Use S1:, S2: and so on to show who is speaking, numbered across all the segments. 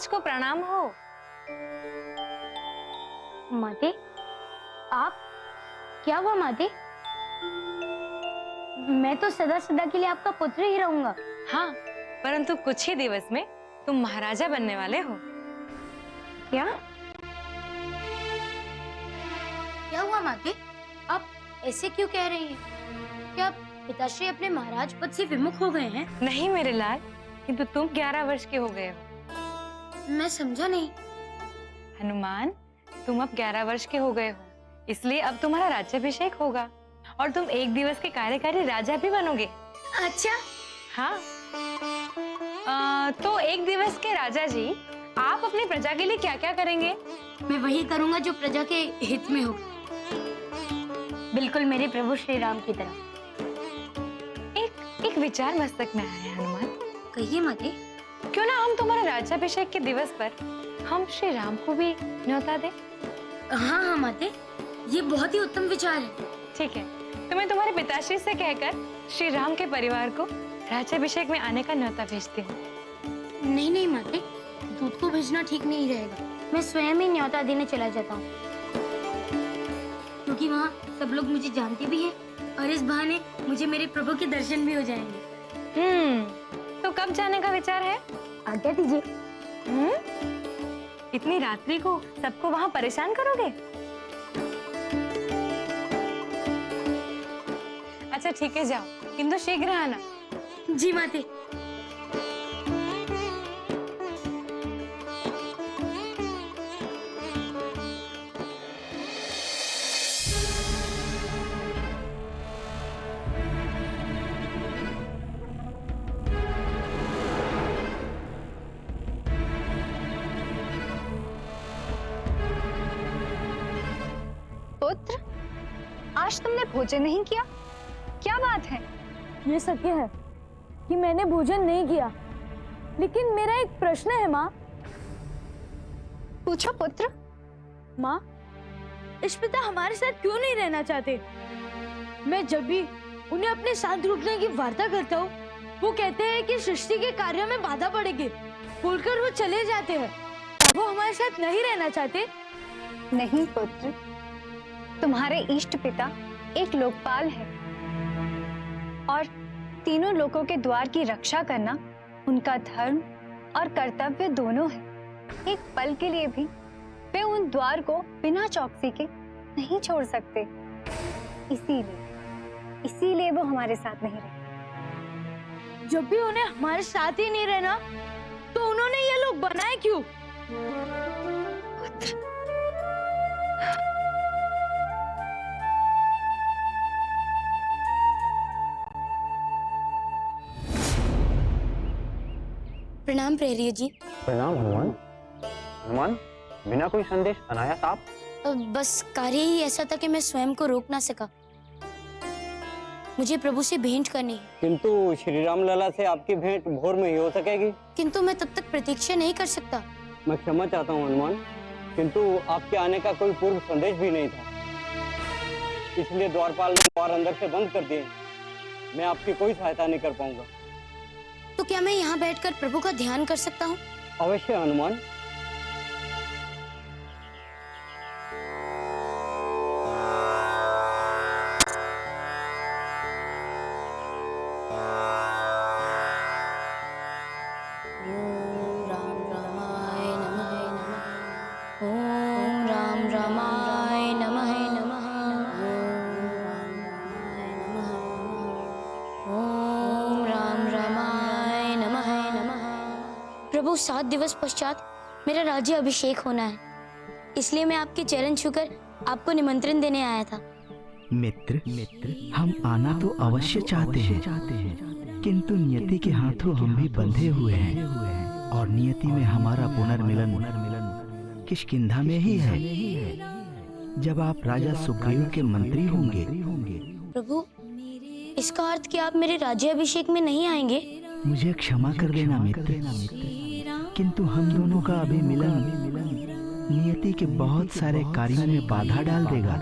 S1: राज को प्रणाम हो।
S2: माते, आप? क्या हुआ माते? मैं तो सदा सदा के लिए आपका पुत्र ही रहूंगा।
S1: हाँ, परंतु कुछ ही दिवस में तुम महाराजा बनने वाले हो।
S2: क्या? क्या हुआ माते? आप ऐसे क्यों कह रही हैं? क्या पिताश्री अपने महाराज पद से विमुख हो गए हैं?
S1: नहीं मेरे लाल, किंतु तुम 11 वर्ष के हो गए हो।
S2: मैं समझा नहीं।
S1: हनुमान, तुम अब 11 वर्ष के हो गए हो, इसलिए अब तुम्हारा राज्याभिषेक होगा और तुम एक दिवस के कार्यकारी राजा भी बनोगे।
S2: अच्छा।
S1: हाँ। तो एक दिवस के राजा जी, आप अपनी प्रजा के लिए क्या क्या करेंगे?
S2: मैं वही करूंगा जो प्रजा के हित में हो, बिल्कुल मेरे प्रभु श्री राम की तरह।
S1: एक विचार मस्तक में आया है हनुमान।
S2: कहिए माते।
S1: क्यों ना हम तुम्हारे राज्याभिषेक के दिवस पर हम श्री राम को भी न्योता दें?
S2: हाँ हाँ माते, ये बहुत ही उत्तम विचार है।
S1: ठीक है, तो मैं तुम्हारे पिताश्री से कहकर श्री राम के परिवार को राज्याभिषेक में आने का न्योता भेजती हूँ।
S2: नहीं नहीं माते, दूध को भेजना ठीक नहीं रहेगा। मैं स्वयं ही न्योता देने चला जाता हूँ, क्योंकि वहाँ सब लोग मुझे जानते भी हैं और इस बहाने मुझे मेरे प्रभु के दर्शन भी हो जाएंगे।
S1: तो कब जाने का विचार है?
S2: आज्ञा दीजिए।
S1: इतनी रात्रि को सबको वहाँ परेशान करोगे? अच्छा ठीक है, जाओ, किंतु शीघ्र आना।
S2: जी माते।
S3: पुत्र, आज तुमने भोजन नहीं किया, क्या बात है?
S4: ये सत्य है कि मैंने भोजन नहीं किया, लेकिन मेरा एक प्रश्न है माँ।
S3: पूछो पुत्र।
S4: माँ, इस पिता हमारे साथ क्यों नहीं रहना चाहते? मैं जब भी उन्हें अपने साथ रुकने की वार्ता करता हूँ, वो कहते हैं कि सृष्टि के कार्यों में बाधा पड़ेगी, बोलकर वो चले जाते हैं। वो हमारे साथ नहीं रहना चाहते।
S3: नहीं पुत्र, तुम्हारे इष्ट पिता एक लोकपाल है और तीनों लोकों के द्वार की रक्षा करना उनका धर्म और कर्तव्य दोनों है। एक पल के लिए भी वे उन द्वार को बिना चौकसी के नहीं छोड़ सकते। इसीलिए वो हमारे साथ नहीं रहते।
S4: जब भी उन्हें हमारे साथ ही नहीं रहना, तो उन्होंने ये लोग बनाए क्यों?
S2: प्रणाम प्रहरी जी।
S5: प्रणाम हनुमान। हनुमान, बिना कोई संदेश अनायास आप?
S2: बस कार्य ही ऐसा था कि मैं स्वयं को रोक ना सका। मुझे प्रभु से भेंट करनी है।
S5: किंतु श्री राम लला से आपकी भेंट भोर में ही हो सकेगी।
S2: किंतु मैं तब तक प्रतीक्षा नहीं कर सकता।
S5: मैं क्षमा चाहता हूँ हनुमान, किंतु आपके आने का कोई पूर्व संदेश भी नहीं था, इसलिए द्वारपाल ने द्वार अंदर से बंद कर दिए। मैं आपकी कोई सहायता नहीं कर पाऊंगा।
S2: तो क्या मैं यहाँ बैठकर प्रभु का ध्यान कर सकता हूँ?
S5: अवश्य हनुमान।
S2: ओम राम रामाय नमः नमः। ओम राम रामाय नमः नमः। ओम राम रामाय नमः नमः। प्रभु, 7 दिवस पश्चात मेरा राज्य अभिषेक होना है, इसलिए मैं आपके चरण छूकर आपको निमंत्रण देने आया था।
S6: मित्र, हम आना तो अवश्य चाहते हैं, किंतु नियति के हाथों हम भी बंधे हुए हैं और नियति में हमारा पुनर्मिलन किष्किंधा में ही है, जब आप राजा सुग्रीव के मंत्री होंगे।
S2: प्रभु, इसका अर्थ कि आप मेरे राज्याभिषेक में नहीं आएंगे?
S6: मुझे क्षमा कर देना मित्र, किंतु हम दोनों का अभी मिलन नियति के बहुत सारे कार्यों में बाधा डाल देगा।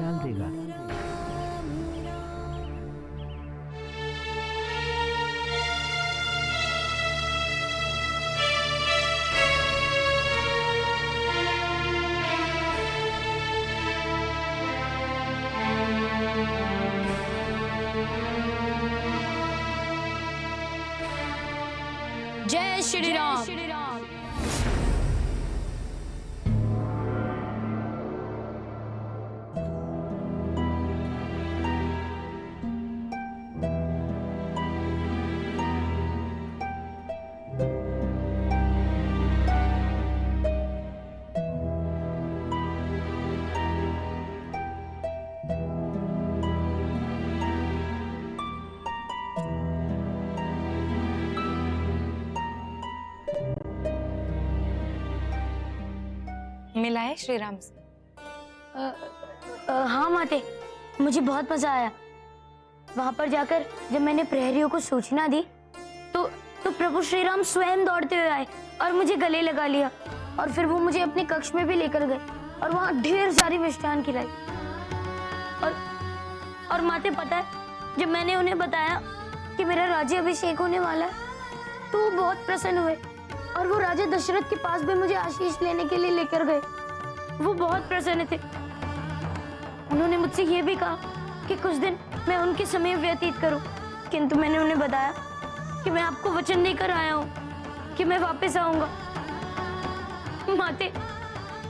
S2: श्री राम।
S1: मिला है श्री राम से?
S2: हाँ माते, मुझे बहुत मजा आया। वहां पर जाकर जब मैंने प्रहरियों को सूचना दी तो प्रभु श्री राम स्वयं दौड़ते हुए आए और मुझे गले लगा लिया, और फिर वो मुझे अपने कक्ष में भी लेकर गए और वहां ढेर सारी मिष्ठान खिलाई। और माते पता है, जब मैंने उन्हें बताया कि मेरा राज्य अभिषेक होने वाला है तो वो बहुत प्रसन्न हुए, और वो राजा दशरथ के पास भी मुझे आशीष लेने के लिए लेकर गए। वो बहुत प्रसन्न थे। उन्होंने मुझसे ये भी कहा कि कुछ दिन मैं उनके समय व्यतीत करूं, किंतु मैंने उन्हें बताया कि मैं आपको वचन देकर आया हूं कि मैं वापस आऊंगा। माते,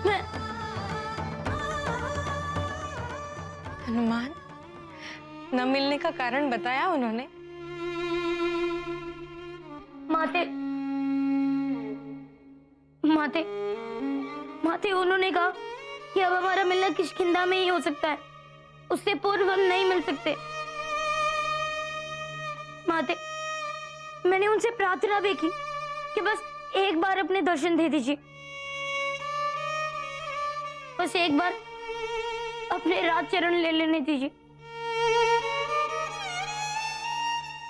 S2: मैं
S1: हनुमान, न मिलने का कारण बताया उन्होंने?
S2: माते माते माते उन्होंने कहा कि अब हमारा मिलना किष्किंधा में ही हो सकता है, उससे पूर्व हम नहीं मिल सकते। माते, मैंने उनसे प्रार्थना भी की कि बस एक बार अपने दर्शन दे दीजिए, बस एक बार अपने राज चरण ले लेने दीजिए।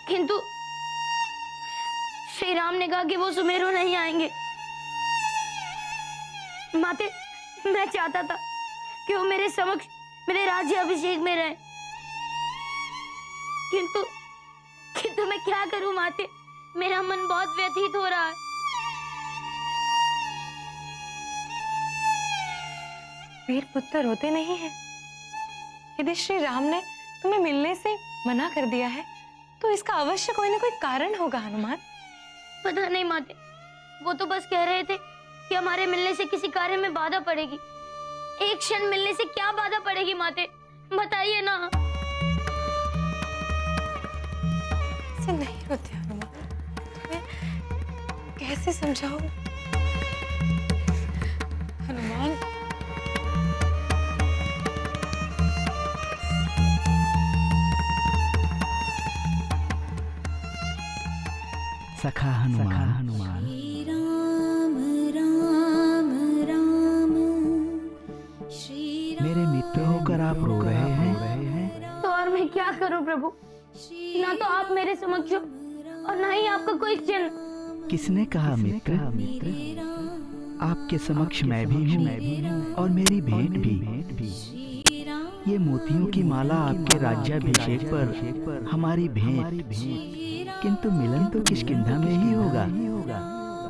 S2: किंतु श्री राम ने कहा कि वो सुमेरु नहीं आएंगे। माते, मैं चाहता था कि वो मेरे समक्ष मेरे राज्य अभिषेक में रहे, किंतु मैं क्या करूं माते, मेरा मन बहुत व्यथित हो रहा है।
S1: वीर पुत्र रोते नहीं हैं। यदि श्री राम ने तुम्हें मिलने से मना कर दिया है तो इसका अवश्य कोई ना कोई कारण होगा हनुमान।
S2: पता नहीं माते, वो तो बस कह रहे थे कि हमारे मिलने से किसी कार्य में बाधा पड़ेगी। एक क्षण मिलने से क्या बाधा पड़ेगी माते, बताइए ना।
S1: ऐसे नहीं होते हनुमान, तुम्हें कैसे समझाऊं? हनुमान,
S6: सखा हनुमान, मेरे मित्र होकर आप रो रहे हैं।
S2: तो और मैं क्या करूं प्रभु, ना तो आप मेरे समक्ष हो और ना ही आपका कोई चिन्ह।
S6: किसने कहा मित्र? आपके समक्ष मैं भी हूँ और मेरी भेंट भी। ये मोतियों की माला आपके राज्याभिषेक पर हमारी भेंट, किंतु मिलन तो किष्किंधा में ही होगा।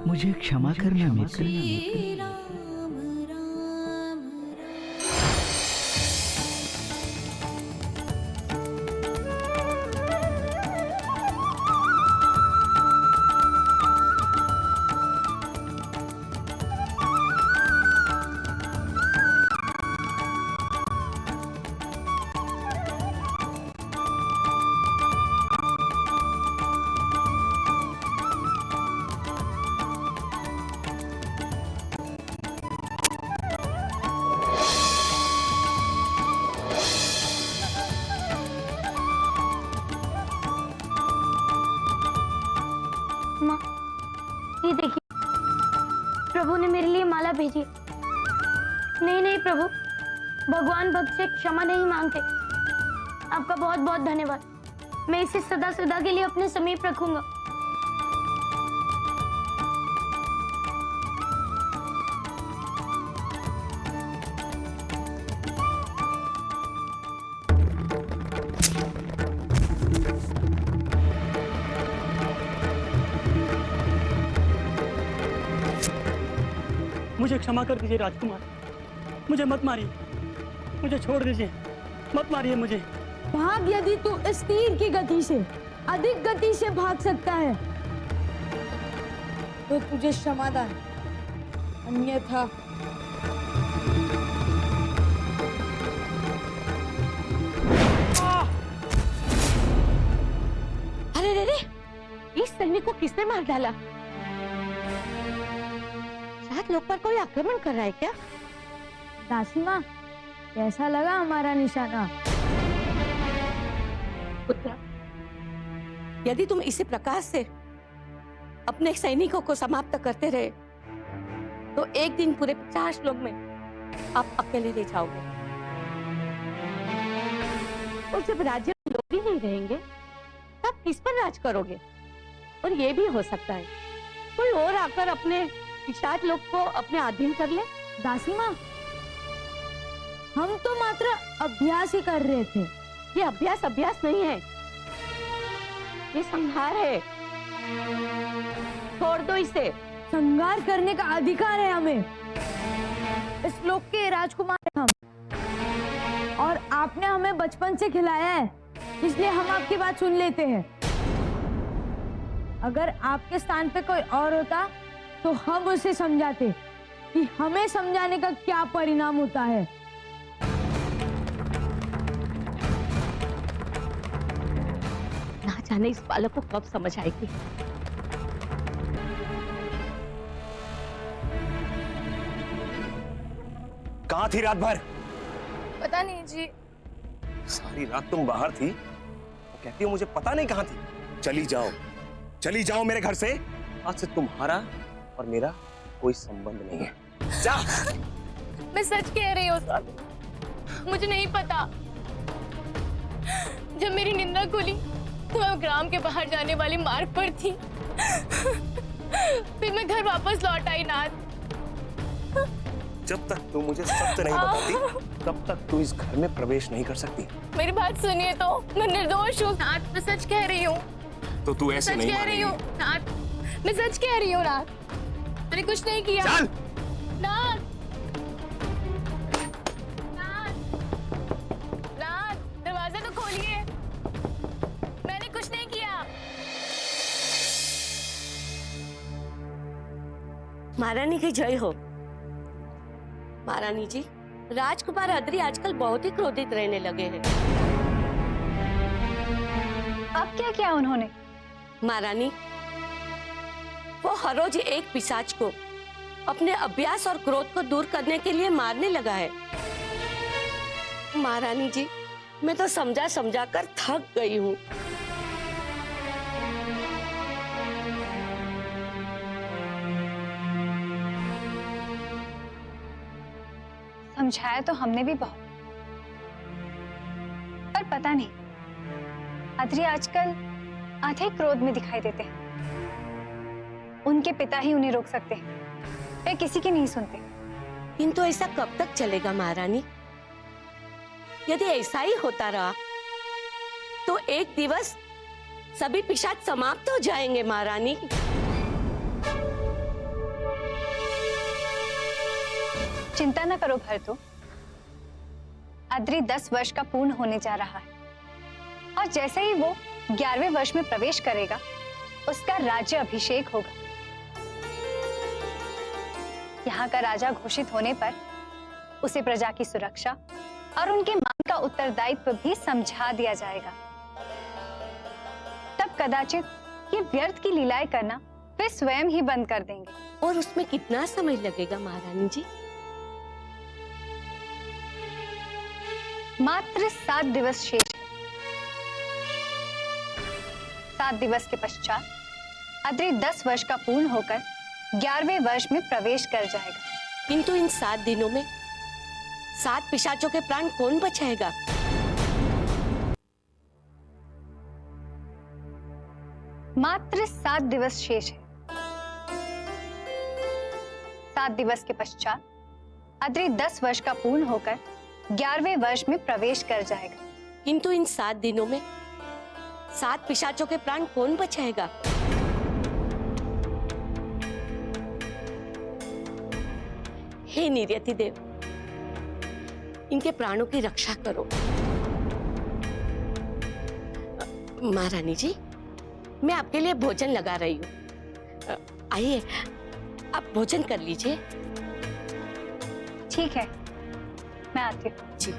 S6: मुझे क्षमा करना मित्र।
S2: माँ, ये देखिए, प्रभु ने मेरे लिए माला भेजी। नहीं प्रभु, भगवान भक्त से क्षमा नहीं मांगते। आपका बहुत बहुत धन्यवाद। मैं इसे सदा सदा के लिए अपने समीप रखूंगा।
S5: मुझे क्षमा कर दीजिए राजकुमार, मुझे मत मारिए, मुझे छोड़ दीजिए, मत मारिए मुझे।
S4: भाग यदि तू इस तीर की गति से अधिक गति से भाग सकता है तो तुझे समाधान, अन्यथा
S7: अरे रे रे, इस सैनिक को किसने मार डाला? शायद लोग पर कोई आक्रमण कर रहा है क्या?
S4: दासी माँ, कैसा लगा हमारा निशाना?
S7: पुत्र, यदि तुम इसी प्रकार से अपने सैनिकों को समाप्त करते रहे तो एक दिन पूरे 50 लोग में आप अकेले रह जाओगे। और जब राज्य में लोग ही नहीं रहेंगे तब किस पर राज करोगे? और ये भी हो सकता है कोई और आकर अपने पिशाच लोग को अपने अधीन कर ले।
S4: दासी माँ, हम तो मात्र अभ्यास ही कर रहे थे।
S7: ये अभ्यास नहीं है, ये संहार है। छोड़ दो इसे।
S4: संहार करने का अधिकार है हमें। इस लोक के राजकुमार हैं हम, और आपने हमें बचपन से खिलाया है, इसलिए हम आपकी बात सुन लेते हैं। अगर आपके स्थान पे कोई और होता तो हम उसे समझाते कि हमें समझाने का क्या परिणाम होता है।
S7: ना जाने इस बालक को कब समझ आएगी।
S8: कहाँ थी रात भर?
S1: पता नहीं जी।
S8: सारी रात तुम बाहर थी, तो कहती हो मुझे पता नहीं कहाँ थी। चली जाओ मेरे घर से। आज से तुम्हारा और मेरा कोई संबंध नहीं है। जा।
S1: मैं सच कह रही हूँ साहब, मुझे नहीं पता। जब मेरी निंदा खुली तो मैं ग्राम के बाहर जाने वाली मार्ग पर थी। फिर मैं घर वापस लौट आई नाथ।
S8: जब तक तू मुझे सत्य नहीं बताती तब तक तू इस घर में प्रवेश नहीं कर सकती।
S1: मेरी बात सुनिए तो, मैं निर्दोष हूँ नाथ, मैं सच कह रही हूँ।
S8: तो तू ऐसे नहीं
S1: कह रही हूँ नाथ, मैं सच कह रही हूँ नाथ, मैंने कुछ नहीं किया।
S8: चल।
S1: नाथ, नाथ, दरवाजा तो खोलिए, मैंने कुछ नहीं किया।
S7: महारानी की जय हो। महारानी जी, राजकुमार अद्री आजकल बहुत ही क्रोधित रहने लगे हैं।
S3: अब क्या किया उन्होंने?
S7: महारानी, वो हर रोज एक पिशाच को अपने अभ्यास और क्रोध को दूर करने के लिए मारने लगा है। महारानी जी, मैं तो समझा समझा कर थक गई हूँ।
S3: समझाया तो हमने भी बहुत, पर पता नहीं, अद्री आजकल आधे क्रोध में दिखाई देते हैं। उनके पिता ही उन्हें रोक सकते हैं, वे किसी की नहीं सुनते।
S7: किंतु ऐसा कब तक चलेगा महारानी? यदि ऐसा ही होता रहा तो एक दिवस सभी पिशाच समाप्त हो जाएंगे महारानी।
S3: चिंता न करो भरतु, अद्री 10 वर्ष का पूर्ण होने जा रहा है, और जैसे ही वो 11वें वर्ष में प्रवेश करेगा उसका राज्य अभिषेक होगा। यहाँ का राजा घोषित होने पर उसे प्रजा की सुरक्षा और उनके मान का उत्तरदायित्व भी समझा दिया जाएगा। तब कदाचित ये व्यर्थ की लीलाएं करना वे स्वयं ही बंद कर देंगे।
S7: और उसमें कितना समय लगेगा महारानी जी?
S3: मात्र 7 दिवस शेष है। 7 दिवस के पश्चात अद्री 10 वर्ष का पूर्ण होकर 11वें वर्ष में प्रवेश कर जाएगा।
S7: किंतु इन 7 दिनों में 7 पिशाचों के प्राण कौन बचाएगा?
S3: मात्र 7 दिवस शेष है। 7 दिवस के पश्चात अद्री 10 वर्ष का पूर्ण होकर 11वें वर्ष में प्रवेश कर जाएगा।
S7: किंतु इन 7 दिनों में 7 पिशाचों के प्राण कौन बचाएगा? हे निर्यति देव, इनके प्राणों की रक्षा करो। महारानी जी, मैं आपके लिए भोजन लगा रही हूँ, आइए, आप भोजन कर लीजिए।
S3: ठीक है, मैं आती हूँ।
S7: जी।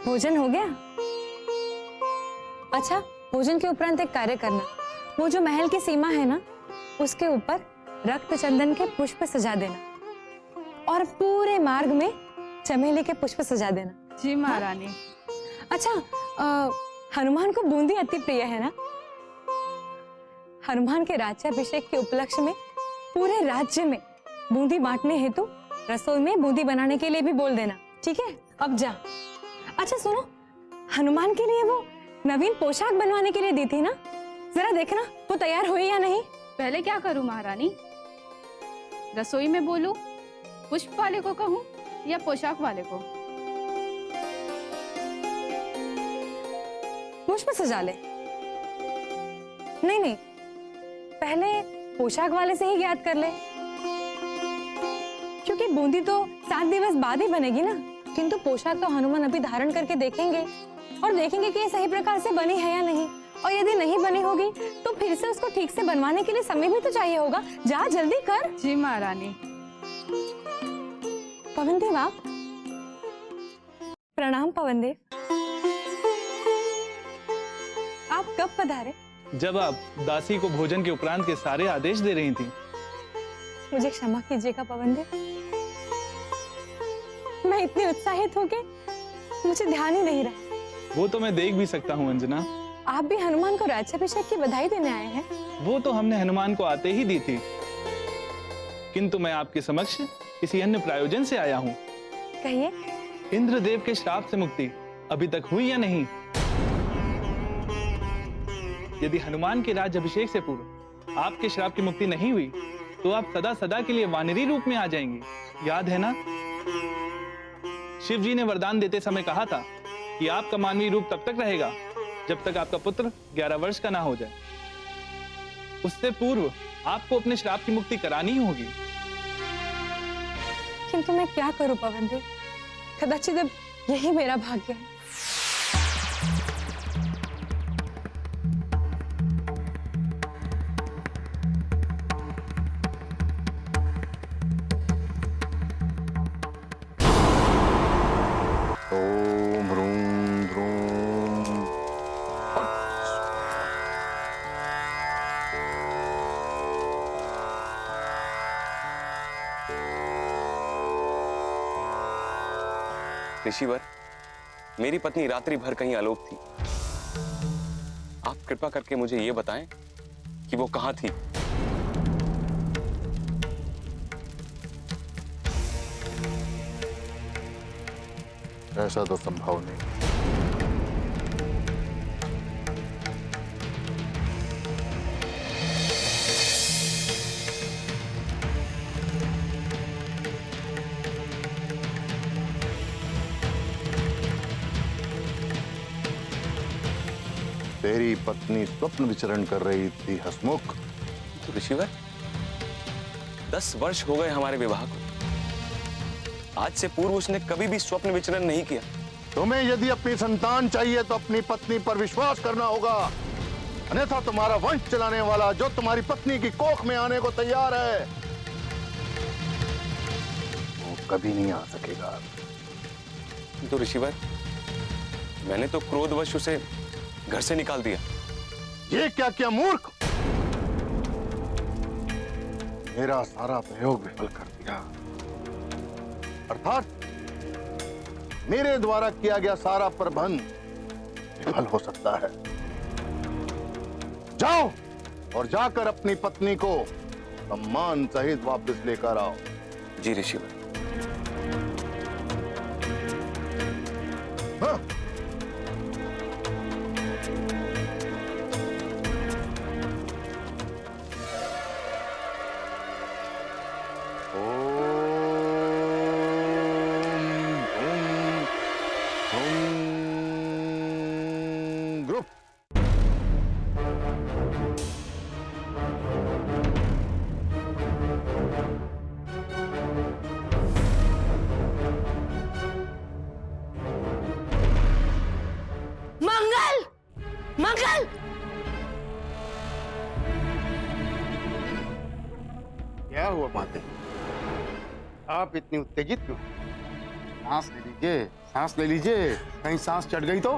S1: भोजन हो गया? अच्छा, भोजन के उपरांत एक कार्य करना। वो जो महल की सीमा है ना, उसके ऊपर रक्त चंदन के पुष्प सजा देना और पूरे मार्ग में चमेली के पुष्प सजा देना।
S9: जी महारानी।
S1: अच्छा, हनुमान को बूंदी अति प्रिय है ना? हनुमान के राज्याभिषेक के उपलक्ष्य में पूरे राज्य में बूंदी बांटने हेतु रसोई में बूंदी बनाने के लिए भी बोल देना, ठीक है? अब जा। अच्छा सुनो, हनुमान के लिए वो नवीन पोशाक बनवाने के लिए दी थी ना, जरा देखना वो तैयार हुई या नहीं।
S9: पहले क्या करूं महारानी? रसोई में बोलूं, पुष्प वाले को कहूं या पोशाक वाले को?
S1: पुष्प सजा ले। नहीं नहीं, पहले पोशाक वाले से ही ज्ञात कर ले, क्योंकि बूंदी तो 7 दिवस बाद ही बनेगी ना। किंतु पोशाक तो हनुमान अभी धारण करके देखेंगे और देखेंगे कि ये सही प्रकार से बनी है या नहीं, और यदि नहीं बनी होगी तो फिर से उसको ठीक से बनवाने के लिए समय भी तो चाहिए होगा। जा जल्दी कर।
S9: जी महारानी।
S1: पवनदेव आप। प्रणाम पवनदेव। आप कब पधारे?
S10: जब आप दासी को भोजन के उपरांत के सारे आदेश दे रही थी।
S1: मुझे क्षमा कीजिएगा पवनदेव, मैं इतनी उत्साहित हो गई, मुझे ध्यान ही नहीं रहा।
S10: वो तो मैं देख भी सकता हूँ अंजना।
S1: आप भी हनुमान को राज्याभिषेक की बधाई देने आए हैं?
S10: वो तो हमने हनुमान को आते ही दी थी, किंतु मैं आपके समक्ष किसी अन्य प्रायोजन से आया हूँ।
S1: कहिए।
S10: इंद्रदेव के श्राप से मुक्ति अभी तक हुई या नहीं? यदि हनुमान के राज्याभिषेक से पूर्व आपके श्राप की मुक्ति नहीं हुई तो आप सदा सदा के लिए वानरी रूप में आ जाएंगे, याद है ना? शिव जी ने वरदान देते समय कहा था कि आपका मानवीय रूप तब तक रहेगा जब तक आपका पुत्र 11 वर्ष का ना हो जाए। उससे पूर्व आपको अपने श्राप की मुक्ति करानी ही होगी।
S1: किंतु मैं क्या करूं पवनदेव, कदाचित अब यही मेरा भाग्य है।
S11: ओम ह्रूम ह्रूम।
S8: ऋषिवर, मेरी पत्नी रात्रि भर कहीं आलोक थी। आप कृपा करके मुझे ये बताएं कि वो कहाँ थी।
S11: ऐसा तो संभव नहीं। तेरी पत्नी स्वप्न विचरण कर रही थी हसमुख।
S8: तो ऋषिवर, 10 वर्ष हो गए हमारे विवाह को। आज से पूर्व उसने कभी भी स्वप्न विचरण नहीं किया।
S11: तुम्हें यदि अपनी संतान चाहिए तो अपनी पत्नी पर विश्वास करना होगा, अन्यथा तुम्हारा वंश चलाने वाला जो तुम्हारी पत्नी की कोख में आने को तैयार है वो कभी नहीं आ सकेगा।
S8: तो ऋषिवर, मैंने तो क्रोधवश उसे घर से निकाल दिया।
S11: ये क्या क्या मूर्ख! मेरा सारा प्रयोग विफल कर दिया, अर्थात मेरे द्वारा किया गया सारा प्रबंध विफल हो सकता है। जाओ और जाकर अपनी पत्नी को सम्मान सहित वापस लेकर आओ।
S8: जी ऋषिवर।
S11: हाँ। ओम क्या हुआ माते? आप इतनी उत्तेजित क्यों? सांस ले लीजिए, सांस ले लीजिए। कहीं सांस चढ़ गई तो?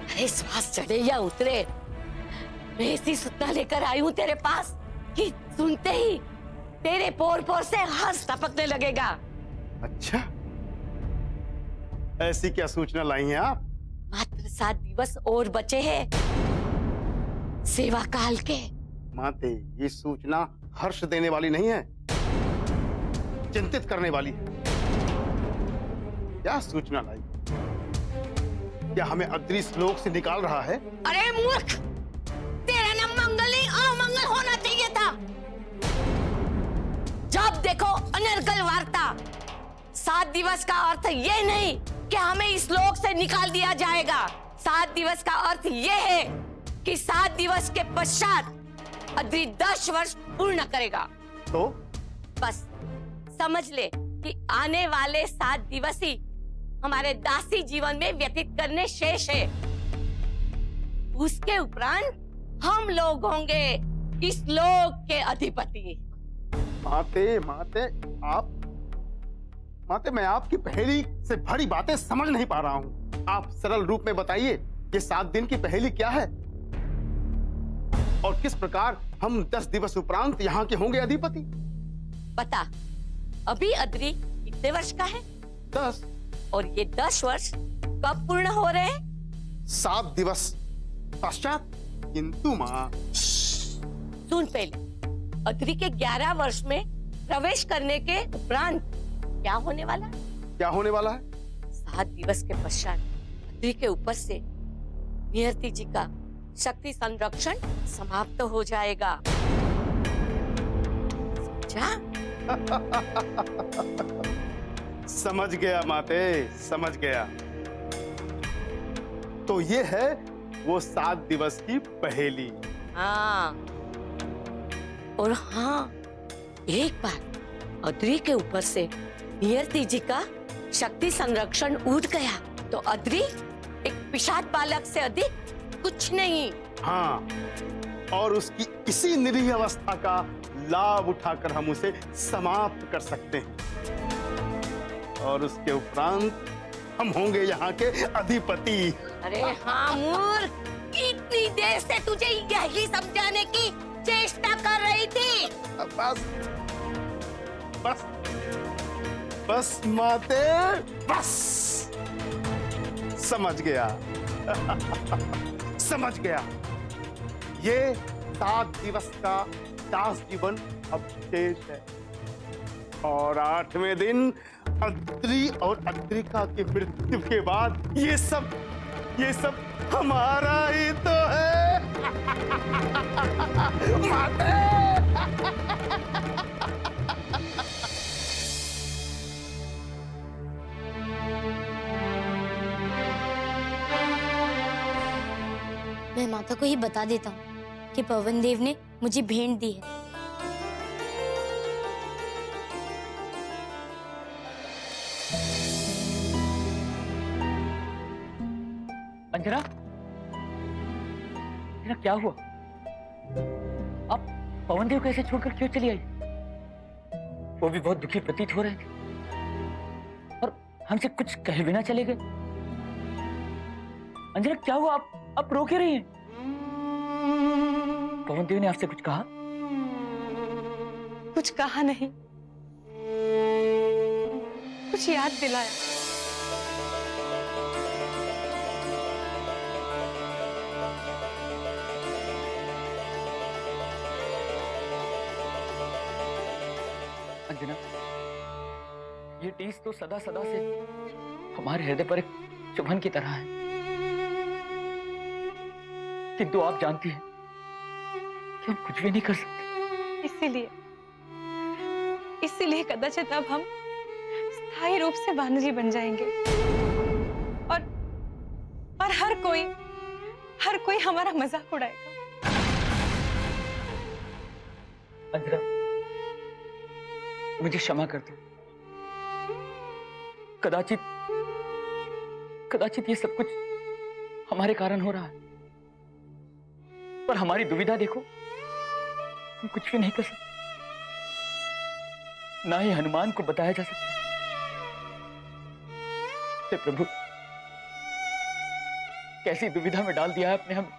S7: अरे सांस चढ़े या उतरे, मैं ऐसी सूचना लेकर आई हूँ तेरे पास कि सुनते ही तेरे पोर पोर से हंस टपकने लगेगा।
S11: अच्छा, ऐसी क्या सूचना लाई हैं आप?
S7: मात्र 7 दिवस और बचे हैं सेवा काल के।
S11: माते, ये सूचना हर्ष देने वाली नहीं है, चिंतित करने वाली है। क्या सूचना लाई? क्या हमें अदृश्य लोक से निकाल रहा है?
S7: अरे मूर्ख, तेरा नाम मंगल नहीं अमंगल होना चाहिए था। जब देखो अनर्गल वार्ता। 7 दिवस का अर्थ ये नहीं कि हमें इस लोक से निकाल दिया जाएगा। 7 दिवस का अर्थ ये है कि 7 दिवस के पश्चात अद्री 10 वर्ष पूर्ण करेगा।
S11: तो
S7: बस समझ ले कि आने वाले 7 दिवस ही हमारे दासी जीवन में व्यतीत करने शेष है। उसके उपरांत हम लोग होंगे इस लोक के अधिपति।
S11: माते, माते, मैं आपकी पहेली से भरी बातें समझ नहीं पा रहा हूँ। आप सरल रूप में बताइए, ये 7 दिन की पहेली क्या है और किस प्रकार हम 10 दिवस उपरांत यहाँ के होंगे अधिपति?
S7: बता, अभी अद्री कितने वर्ष का है?
S11: 10।
S7: और ये 10 वर्ष कब पूर्ण हो रहे हैं?
S11: 7 दिवस पश्चात। किंतु माँ,
S7: सुन पहले, अद्री के 11 वर्ष में प्रवेश करने के उपरांत क्या होने वाला है?
S11: क्या होने वाला है?
S7: 7 दिवस के पश्चात अद्री के ऊपर से नियति जी का शक्ति संरक्षण समाप्त हो जाएगा। समझा?
S11: समझ गया माते, समझ गया। तो ये है वो 7 दिवस की पहेली।
S7: हाँ, और हाँ, एक बार अद्री के ऊपर से नियति जी का शक्ति संरक्षण उठ गया तो अद्री एक पिशाच बालक से अधिक कुछ नहीं।
S11: हाँ, और उसकी इसी निरीह अवस्था का लाभ उठाकर हम उसे समाप्त कर सकते हैं और उसके उपरांत हम होंगे यहाँ के अधिपति।
S7: अरे हाँ मूर्ख, इतनी देर से तुझे यही समझाने की चेष्टा कर रही थी।
S11: बस बस बस माते, बस समझ गया। समझ गया। ये 7 दिवस का दास जीवन अब शेष है और 8वें दिन अद्री और अद्रिका की मृत्यु के बाद ये सब हमारा ही तो है। माते।
S2: मैं माता को ही बता देता हूँ कि पवन देव ने मुझे भेंट दी है।
S12: अंजना, अंजना क्या हुआ? आप पवन देव कैसे छोड़कर क्यों चली आई? वो भी बहुत दुखी प्रतीत हो रहे थे और हमसे कुछ कहे बिना चले गए। अंजना क्या हुआ? आप रो क्यों रही हैं? पवन देव ने आपसे कुछ कहा?
S1: कुछ कहा नहीं, कुछ याद दिलाया।
S12: अंजना, ये टीस तो सदा सदा से हमारे हृदय पर एक चुभन की तरह है, किंतु आप जानती हैं कि हम कुछ भी नहीं कर सकते।
S1: इसीलिए कदाचित अब हम स्थायी रूप से वानजी बन जाएंगे और हर कोई हमारा मजाक उड़ाएगा।
S12: अंजना, मुझे क्षमा कर दो। कदाचित ये सब कुछ हमारे कारण हो रहा है, पर हमारी दुविधा देखो, हम कुछ भी नहीं कर सकते, ना ही हनुमान को बताया जा सकता। हे प्रभु, कैसी दुविधा में डाल दिया है आपने हमें।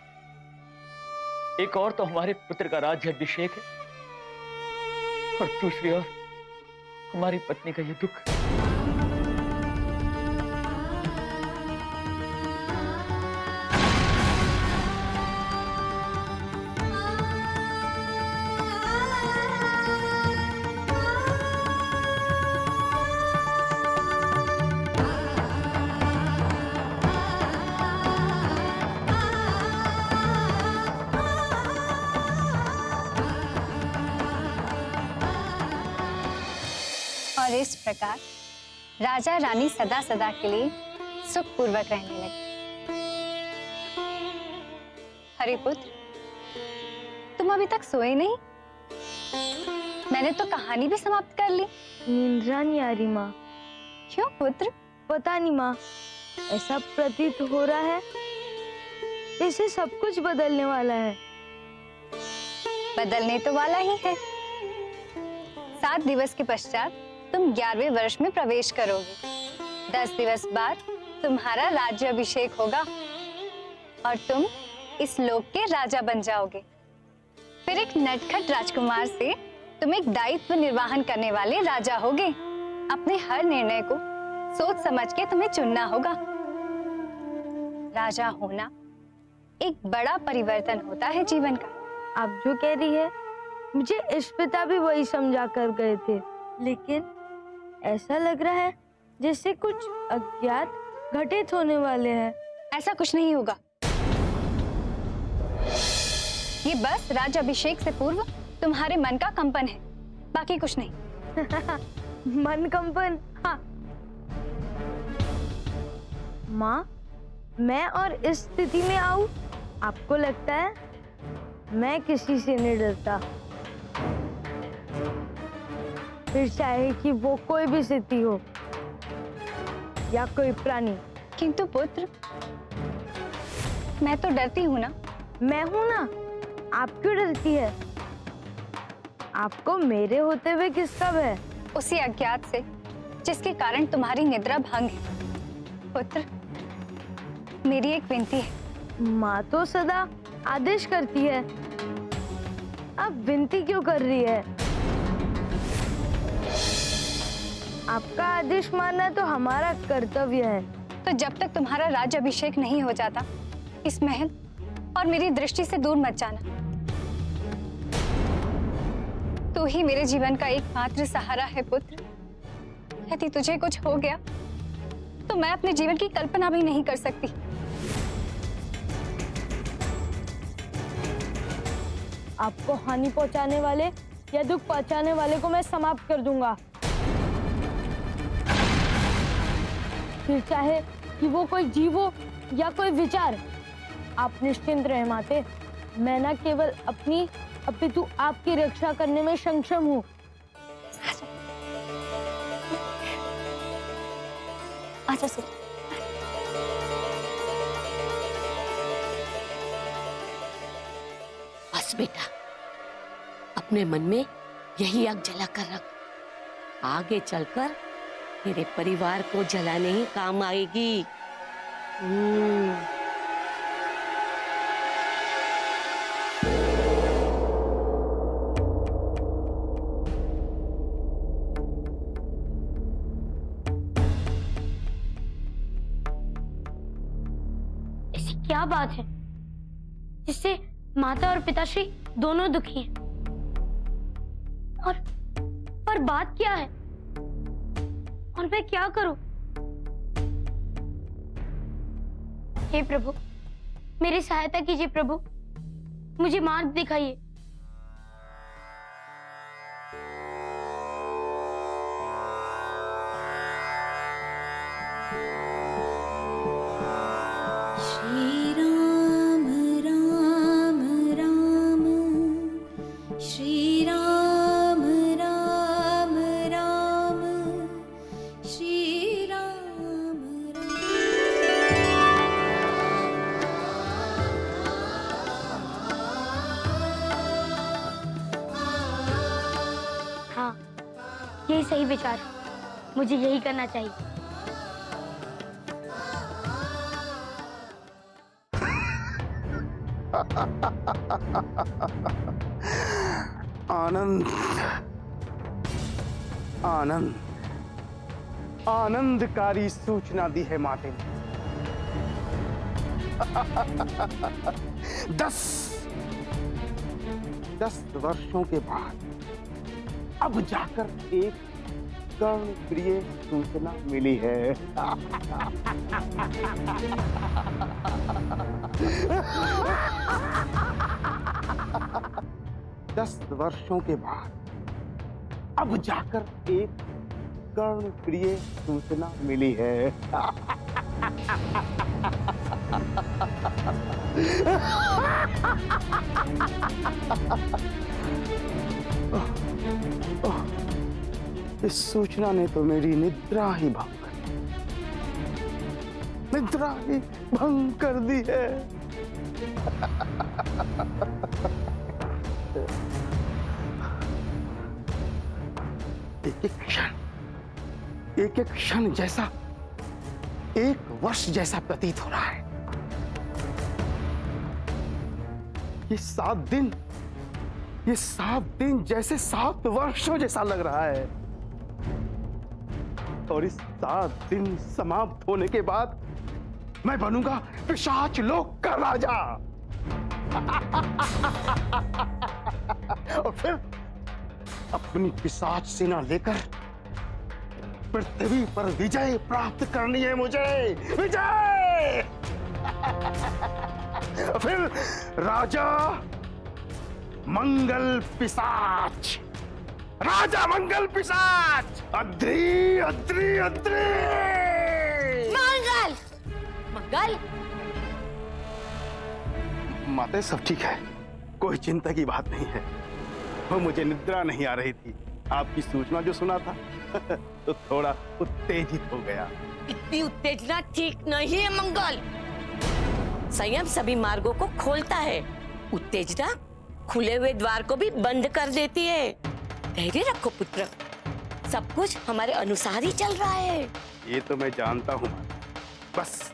S12: एक और तो हमारे पुत्र का राज्य अभिषेक है, और दूसरी ओर हमारी पत्नी का ये दुख।
S3: और इस प्रकार राजा रानी सदा सदा के लिए सुखपूर्वक रहने लगे। हरिपुत्र, तुम अभी तक सोए नहीं? मैंने तो कहानी भी समाप्त कर ली।
S4: नींद नहीं आ रही माँ।
S3: क्यों पुत्र?
S4: पता नहीं माँ, ऐसा प्रतीत हो रहा है जैसे सब कुछ बदलने वाला है।
S3: बदलने तो वाला ही है। 7 दिवस के पश्चात तुम 11वें वर्ष में प्रवेश करोगे। 10 दिवस बाद तुम्हारा राज्य अभिषेक होगा और तुम इस लोक के राजा बन जाओगे। फिर एक नटखट राजकुमार से तुम एक दायित्व निर्वाहन करने वाले राजा होगे। अपने हर निर्णय को सोच समझ के तुम्हें चुनना होगा। राजा होना एक बड़ा परिवर्तन होता है जीवन का।
S4: आप जो कह रही है, मुझे इस पिता भी वही समझा कर गए थे, लेकिन ऐसा लग रहा है जैसे कुछ अज्ञात घटित होने वाले हैं।
S3: ऐसा कुछ नहीं होगा। ये बस राज्य अभिषेक से पूर्व तुम्हारे मन का कंपन है, बाकी कुछ नहीं।
S4: मन कंपन? हाँ। माँ, मैं और इस स्थिति में आऊं? आपको लगता है मैं किसी से नहीं डरता, फिर चाहे कि वो कोई भी स्थिति हो या कोई प्राणी।
S3: किंतु पुत्र, मैं तो डरती हूँ ना।
S4: मैं हूं ना, आप क्यों डरती है? आपको मेरे होते हुए किसका भय?
S3: उसी अज्ञात से जिसके कारण तुम्हारी निद्रा भंग है। पुत्र, मेरी एक विनती है।
S4: माँ तो सदा आदेश करती है, अब विनती क्यों कर रही है? आपका आदेश मानना तो हमारा कर्तव्य है।
S3: तो जब तक तुम्हारा राज्य अभिषेक नहीं हो जाता, इस महल और मेरी दृष्टि से दूर मत जाना। तू ही मेरे जीवन का एकमात्र सहारा है पुत्र। यदि तुझे कुछ हो गया तो मैं अपने जीवन की कल्पना भी नहीं कर सकती।
S4: आपको हानि पहुंचाने वाले या दुख पहुंचाने वाले को मैं समाप्त कर दूंगा। फिर चाहे कि वो कोई जीव हो या कोई विचार। आप निश्चिंत रहे माते, मैं न केवल अपनी अपितु आपकी रक्षा करने में सक्षम हूँ।
S3: आजा सुन।
S7: बस बेटा, अपने मन में यही आग जला कर रख। आगे चलकर तेरे परिवार को जलाने ही काम आएगी।
S2: ऐसी क्या बात है जिससे माता और पिताश्री दोनों दुखी हैं? और पर बात क्या है? और मैं क्या करूं? हे प्रभु, मेरी सहायता कीजिए प्रभु, मुझे मार्ग दिखाइए।
S13: श्री राम राम राम, श्री राम राम राम, श्री राम राम।
S2: यही सही विचार है, मुझे यही करना चाहिए।
S11: आनंद, आनंद, आनंदकारी सूचना दी है माते ने। 10 वर्षों के बाद अब जाकर एक कर्णप्रिय सूचना मिली है। 10 वर्षों के बाद अब जाकर एक कर्णप्रिय सूचना मिली है। इस सूचना ने तो मेरी निद्रा ही भंग कर दी, निद्रा ही भंग कर दी है। एक एक क्षण जैसा 1 वर्ष जैसा प्रतीत हो रहा है। ये 7 दिन जैसे 7 वर्षों जैसा लग रहा है। और इस 7 दिन समाप्त होने के बाद मैं बनूंगा पिशाच लोक का राजा। और फिर अपनी पिशाच सेना लेकर पृथ्वी पर विजय प्राप्त करनी है मुझे, विजय। फिर राजा मंगल पिशाच, राजा मंगल पिशाच, अद्री अद्री अद्री
S7: मंगल मंगल।
S11: माते सब ठीक है, कोई चिंता की बात नहीं है। वो मुझे निद्रा नहीं आ रही थी, आपकी सूचना जो सुना था तो थोड़ा उत्तेजित हो गया।
S7: इतनी उत्तेजना ठीक नहीं है मंगल। संयम सभी मार्गों को खोलता है, उत्तेजना खुले हुए द्वार को भी बंद कर देती है। धैर्य रखो पुत्र, सब कुछ हमारे अनुसार ही चल रहा है।
S11: ये तो मैं जानता हूँ, बस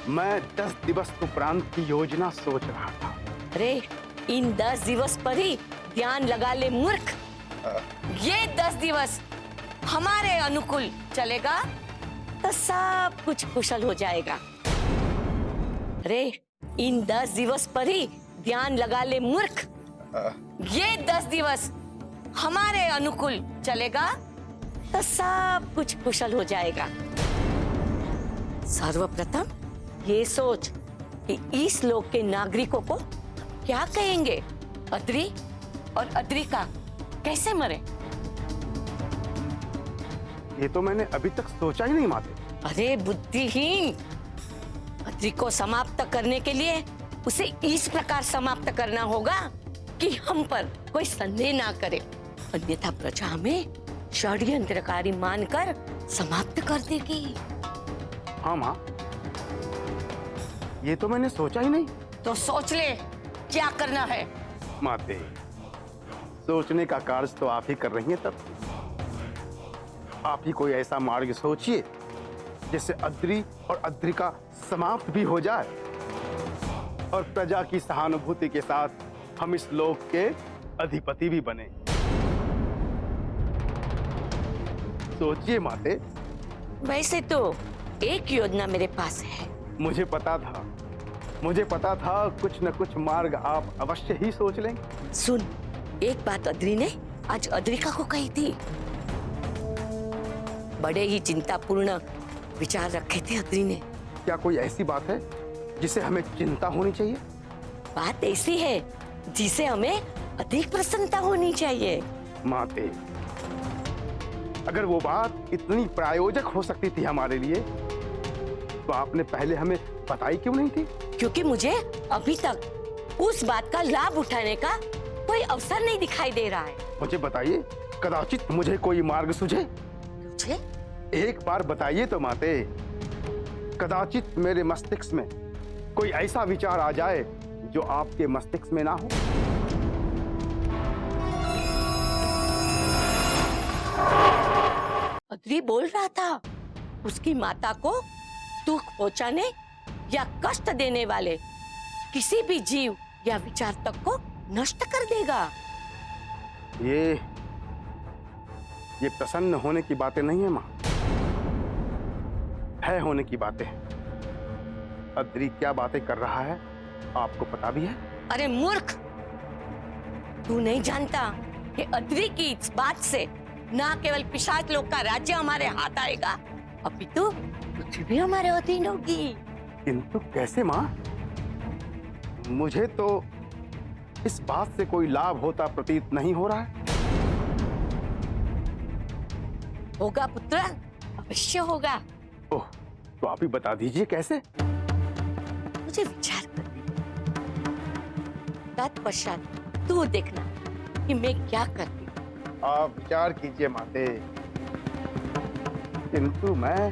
S11: मैं 10 दिवस उपरांत की योजना सोच रहा था।
S7: अरे इन 10 दिवस पर ही ध्यान लगा ले मूर्ख। ये 10 दिवस हमारे अनुकूल चलेगा तो सब कुछ कुशल हो जाएगा। अरे इन 10 दिवस पर ही ध्यान लगा ले मूर्ख। ये 10 दिवस हमारे अनुकूल चलेगा तो सब कुछ कुशल हो जाएगा। सर्वप्रथम ये सोच कि इस लोक के नागरिकों को क्या कहेंगे, अद्री और अद्रिका कैसे मरे।
S11: ये तो मैंने अभी तक सोचा ही नहीं माते।
S7: अरे बुद्धिहीन, अद्री को समाप्त करने के लिए उसे इस प्रकार समाप्त करना होगा कि हम पर कोई संदेह ना करे, अन्यथा प्रजा हमें षड्यंत्रकारी मानकर समाप्त कर देगी।
S11: हाँ माँ, ये तो मैंने सोचा ही नहीं।
S7: तो सोच ले क्या करना है।
S11: माते, सोचने का कार्य तो आप ही कर रही हैं, तब आप ही कोई ऐसा मार्ग सोचिए जिससे अद्री और अद्रिका समाप्त भी हो जाए और प्रजा की सहानुभूति के साथ हम इस लोक के अधिपति भी बने। सोचिए माते।
S7: वैसे तो एक योजना मेरे पास है।
S11: मुझे पता था कुछ न कुछ मार्ग आप अवश्य ही सोच लेंगे।
S7: सुन, एक बात अद्री ने आज अद्रिका को कही थी। बड़े ही चिंतापूर्ण विचार रखे थे अद्री ने।
S11: क्या कोई ऐसी बात है जिसे हमें चिंता होनी चाहिए?
S7: बात ऐसी है जिसे हमें अधिक प्रसन्नता होनी चाहिए।
S11: माते, अगर वो बात इतनी प्रायोजक हो सकती थी हमारे लिए तो आपने पहले हमें बताई क्यों नहीं थी?
S7: क्योंकि मुझे अभी तक उस बात का लाभ उठाने का कोई अवसर नहीं दिखाई दे रहा है।
S11: मुझे बताइए, कदाचित मुझे कोई मार्ग सूझे।
S7: तुझे?
S11: एक बार बताइए तो माते, कदाचित मेरे मस्तिष्क में कोई ऐसा विचार आ जाए जो आपके मस्तिष्क में ना हो।
S7: अत्रि बोल रहा था उसकी माता को दुख पहुंचाने या कष्ट देने वाले किसी भी जीव या विचार तक को नष्ट कर देगा।
S11: ये प्रसन्न होने की बातें नहीं है माँ, है होने की बातें। अत्रि क्या बातें कर रहा है आपको पता भी है?
S7: अरे मूर्ख, तू नहीं जानता कि अत्रि की इस बात से न केवल पिशाच लोक का राज्य हमारे हाथ आएगा, अपितु पृथ्वी भी हमारे अधीन होगी।
S11: किंतु कैसे माँ? मुझे तो इस बात से कोई लाभ होता प्रतीत नहीं हो रहा है।
S7: होगा पुत्र, अवश्य होगा।
S11: ओह, तो आप ही बता दीजिए कैसे?
S7: मुझे विचार करने तत्पश्चात तू देखना कि मैं क्या करती हूँ।
S11: आप विचार कीजिए माते, किंतु मैं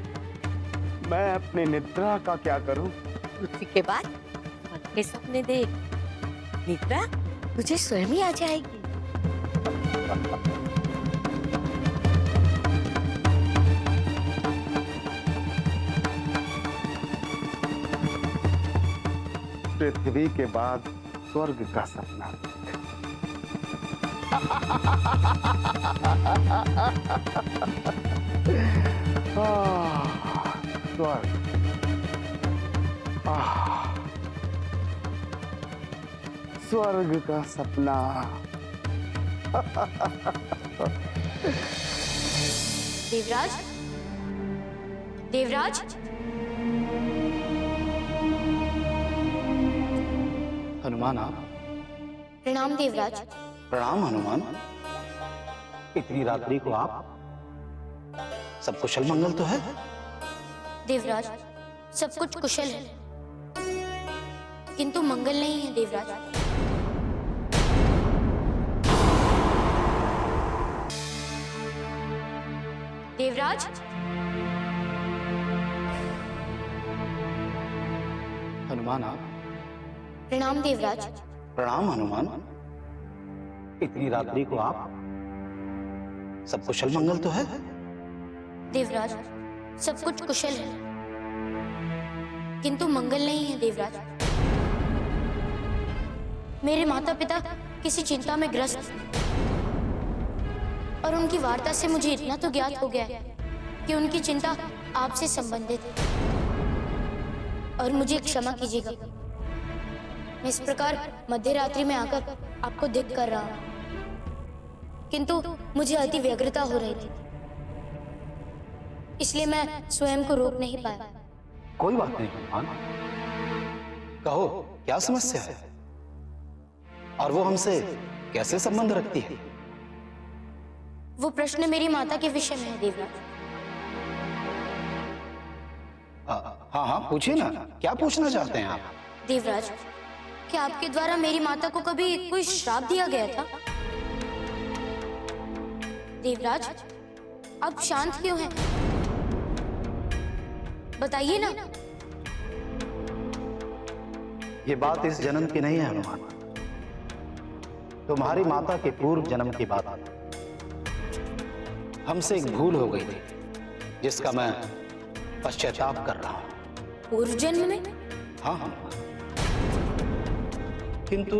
S11: अपनी निद्रा का क्या करूं?
S7: पृथ्वी के बाद मन के सपने देख, निद्रा तुझे स्वयं ही आ जाएगी।
S11: पृथ्वी के बाद स्वर्ग का सपना। स्वर्ग, स्वर्ग का सपना।
S2: देवराज, देवराज,
S6: हनुमान आप?
S2: प्रणाम देवराज।
S6: प्रणाम हनुमान। इतनी रात्रि को आप? सब कुशल मंगल तो है?
S2: देवराज, सब कुछ कुशल है, किंतु मंगल नहीं है देवराज। देवराज,
S6: हनुमान आप?
S2: प्रणाम देवराज।
S6: प्रणाम हनुमान। इतनी रात्रि को आप? सब कुशल मंगल तो है?
S2: देवराज, सब कुछ कुशल है, किंतु मंगल नहीं है देवराज। मेरे माता पिता किसी चिंता में ग्रस्त और उनकी वार्ता से मुझे इतना तो ज्ञात हो गया है कि उनकी चिंता आपसे संबंधित है, और मुझे क्षमा कीजिएगा, मैं इस प्रकार मध्य रात्रि में आकर आपको दिख कर रहा हूं, किंतु मुझे अति व्यग्रता हो रही थी, इसलिए मैं स्वयं को रोक नहीं पाया।
S6: कोई बात नहीं हनुमान, कहो क्या समस्या है और वो हमसे कैसे संबंध रखती है?
S2: वो प्रश्न मेरी माता के विषय में है देवराज।
S6: हाँ हाँ पूछिए ना, क्या पूछना चाहते हैं आप?
S2: देवराज, क्या आपके द्वारा मेरी माता को कभी कोई श्राप दिया गया था? देवराज, आप शांत क्यों हैं? बताइए ना।
S6: ये बात इस जन्म की नहीं है हनुमान, तुम्हारी माता के पूर्व जन्म की बात है। हमसे एक भूल हो गई थी जिसका मैं पश्चाताप कर रहा हूं।
S2: पूर्व जन्म में?
S6: हाँ हनुमान, किंतु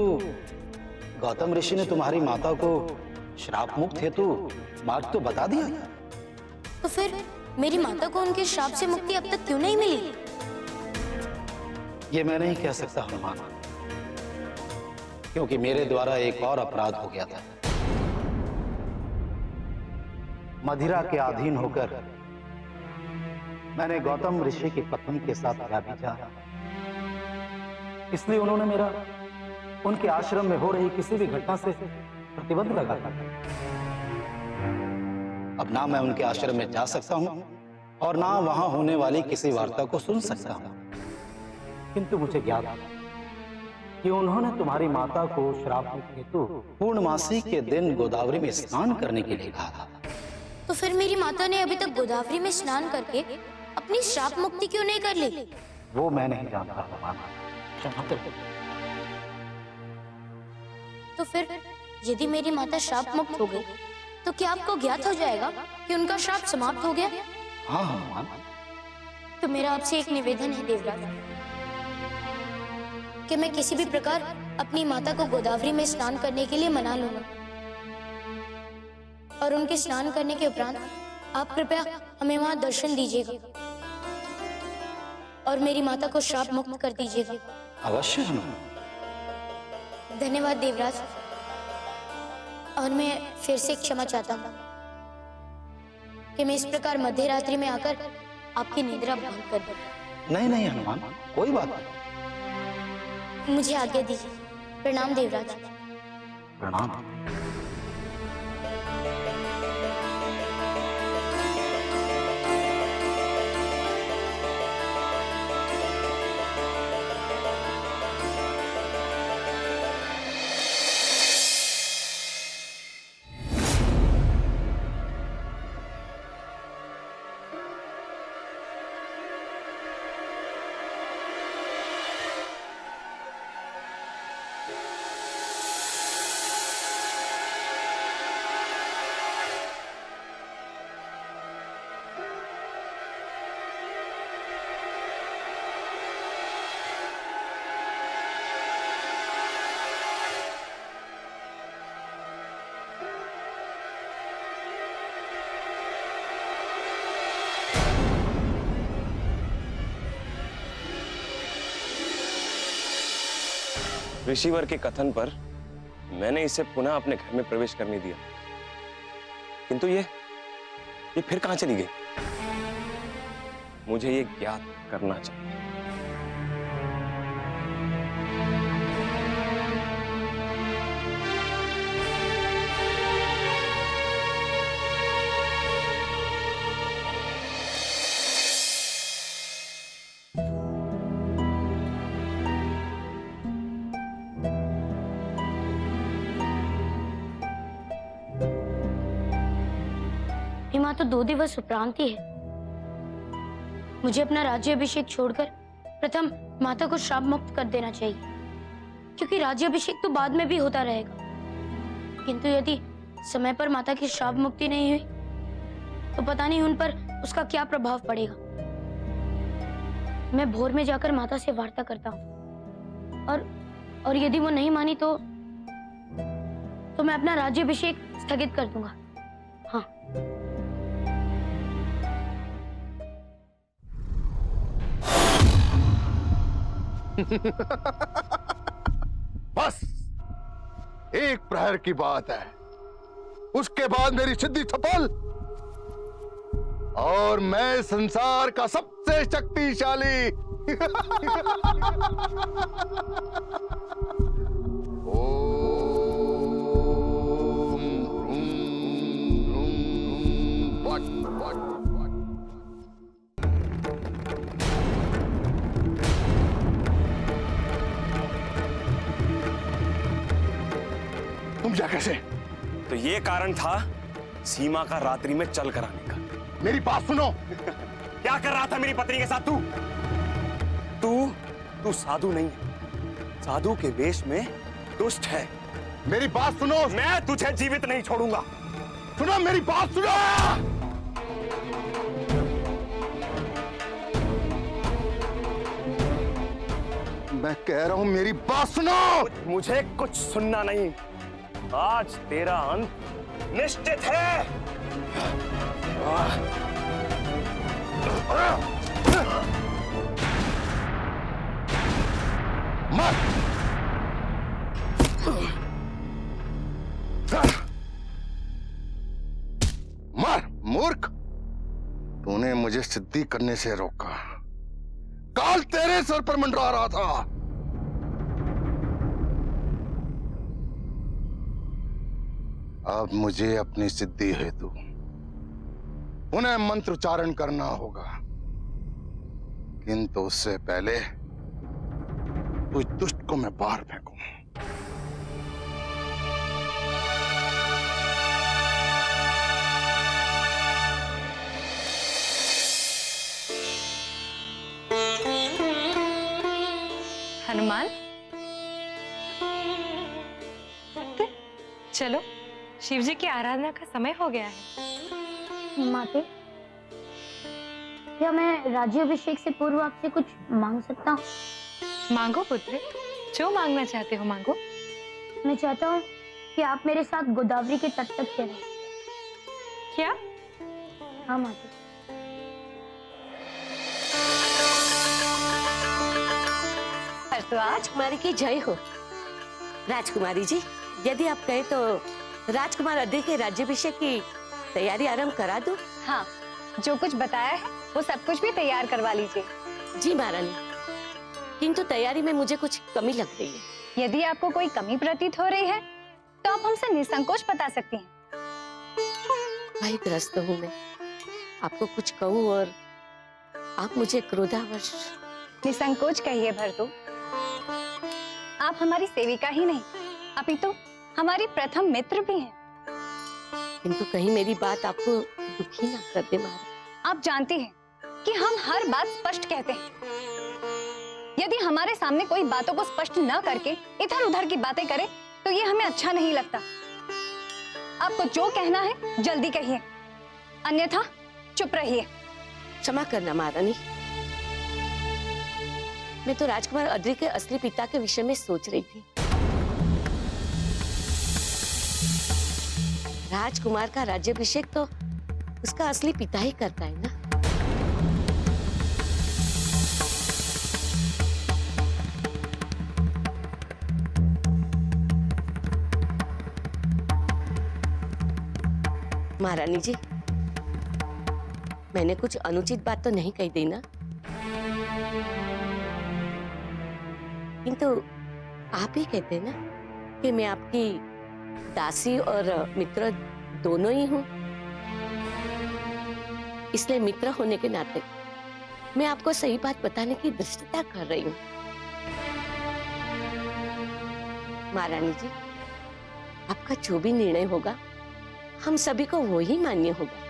S6: गौतम ऋषि ने तुम्हारी माता को श्राप मुक्त हेतु मार्ग तो बता दिया।
S2: तो फिर मेरी माता को उनके श्राप से मुक्ति अब तक क्यों नहीं मिली?
S6: ये मैं नहीं कह सकता हनुमान, क्योंकि मेरे द्वारा एक और अपराध हो गया था। मदिरा के अधीन होकर मैंने गौतम ऋषि की पत्नी के साथ व्यभिचार, इसलिए उन्होंने मेरा उनके आश्रम में हो रही किसी भी घटना से प्रतिबंध लगा था। अब ना मैं उनके आश्रम में जा सकता हूं और ना वहां होने वाली किसी वार्ता को सुन सकता हूं, किंतु मुझे ज्ञात है कि उन्होंने तुम्हारी माता को श्राप मुक्त हेतु पूर्णमासी के दिन गोदावरी में स्नान करने के लिए कहा था।
S2: तो फिर मेरी माता ने अभी तक गोदावरी में स्नान करके अपनी श्राप मुक्ति क्यों नहीं कर ली?
S6: वो मैं नहीं जानता हनुमान, क्षमा कर।
S2: तो फिर यदि मेरी माता श्राप मुक्त हो गई तो क्या आपको ज्ञात हो जाएगा कि उनका श्राप समाप्त हो गया?
S6: हाँ हनुमान।
S2: तो मेरा आपसे एक निवेदन है देवराज, कि मैं किसी भी प्रकार अपनी माता को गोदावरी में स्नान करने के लिए मना लूंगा, और उनके स्नान करने के उपरांत आप कृपया हमें वहां दर्शन दीजिएगा और मेरी माता को श्राप मुक्त कर दीजिएगा।
S6: अवश्य हनुमान।
S2: धन्यवाद देवराज, और मैं फिर से क्षमा चाहता हूँ कि मैं इस प्रकार मध्य रात्रि में आकर आपकी निद्रा भंग कर दूं।
S6: नहीं नहीं हनुमान, कोई बात नहीं।
S2: मुझे आज्ञा दीजिए। प्रणाम देवराज।
S6: प्रणाम।
S8: ऋषिवर के कथन पर मैंने इसे पुनः अपने घर में प्रवेश करने दिया, किंतु ये फिर कहां चली गई? मुझे ये ज्ञात करना चाहिए।
S2: माँ तो 2 दिवस उपरांत ही है। मुझे अपना राज्याभिषेक छोड़कर प्रथम माता को श्राप मुक्त कर देना चाहिए, क्योंकि राज्याभिषेक तो बाद में भी होता रहेगा। किंतु यदि समय पर माता की श्राप मुक्ति नहीं हुई तो पता नहीं उन पर उसका क्या प्रभाव पड़ेगा। मैं भोर में जाकर माता से वार्ता करता हूँ, और यदि वो नहीं मानी तो मैं अपना राज्याभिषेक स्थगित कर दूंगा। हाँ।
S11: बस एक प्रहर की बात है, उसके बाद मेरी सिद्धि सफल और मैं संसार का सबसे शक्तिशाली ओम वट वट वट। तुम क्या कैसे?
S8: तो ये कारण था सीमा का रात्रि में चल कर आने का।
S11: मेरी बात सुनो।
S8: क्या कर रहा था मेरी पत्नी के साथ तू साधु नहीं है, साधु के वेश में दुष्ट है।
S11: मेरी बात सुनो।
S8: मैं तुझे जीवित नहीं छोड़ूंगा।
S11: सुनो मेरी बात सुनो। मैं कह रहा हूं मेरी बात सुनो।
S8: मुझे कुछ सुनना नहीं, आज तेरा अंत निश्चित है।
S11: मत। मर मूर्ख, तूने मुझे सिद्धि करने से रोका। काल तेरे सर पर मंडरा रहा था। अब मुझे अपनी सिद्धि हेतु उन्हें मंत्र उच्चारण करना होगा, किंतु उससे पहले उस दुष्ट को मैं बाहर फेंकूं।
S1: हनुमान, चलो शिव जी की आराधना का समय हो गया है।
S2: माते, क्या मैं राज्याभिषेक से पूर्व आपसे कुछ मांग सकता हूँ?
S1: मांगो पुत्र, जो मांगना चाहते हो मांगो।
S2: मैं चाहता हूँ कि आप मेरे साथ गोदावरी के तट तक चलें।
S1: क्या?
S2: हाँ माते।
S7: राजकुमारी की जय हो। राजकुमारी जी, यदि आप कहें तो राजकुमार अद्रि के राज्याभिषेक की तैयारी आरंभ करा दूं?
S3: हाँ, जो कुछ बताया है वो सब कुछ भी तैयार करवा लीजिए।
S7: जी महारानी, किंतु तैयारी में मुझे कुछ कमी लग रही है।
S3: यदि आपको कोई कमी प्रतीत हो रही है तो आप हमसे निसंकोच बता सकती हैं।
S7: भाई ग्रस्त हूँ मैं, आपको कुछ कहूँ और आप मुझे क्रोधावश।
S3: निसंकोच कहिए भरतू। आप हमारी सेविका ही नहीं अपितु हमारी प्रथम मित्र भी हैं।
S7: किंतु कहीं मेरी बात आपको दुखी ना कर दे महारानी।
S3: आप जानती हैं कि हम हर बात स्पष्ट कहते हैं। यदि हमारे सामने कोई बातों को स्पष्ट न करके इधर उधर की बातें करे तो ये हमें अच्छा नहीं लगता। आपको जो कहना है जल्दी कहिए, अन्यथा चुप रहिए।
S7: क्षमा करना महारानी, मैं तो राजकुमार अद्रि के असली पिता के विषय में सोच रही थी। राजकुमार का राज्याभिषेक तो उसका असली पिता ही करता है ना। महारानी जी, मैंने कुछ अनुचित बात तो नहीं कही दी ना? किंतु आप ही कहते हैं ना कि मैं आपकी दासी और मित्र दोनों ही हूं। इसलिए मित्र होने के नाते मैं आपको सही बात बताने की दृष्टता कर रही हूं। महारानी जी, आपका जो भी निर्णय होगा हम सभी को वो ही मान्य होगा।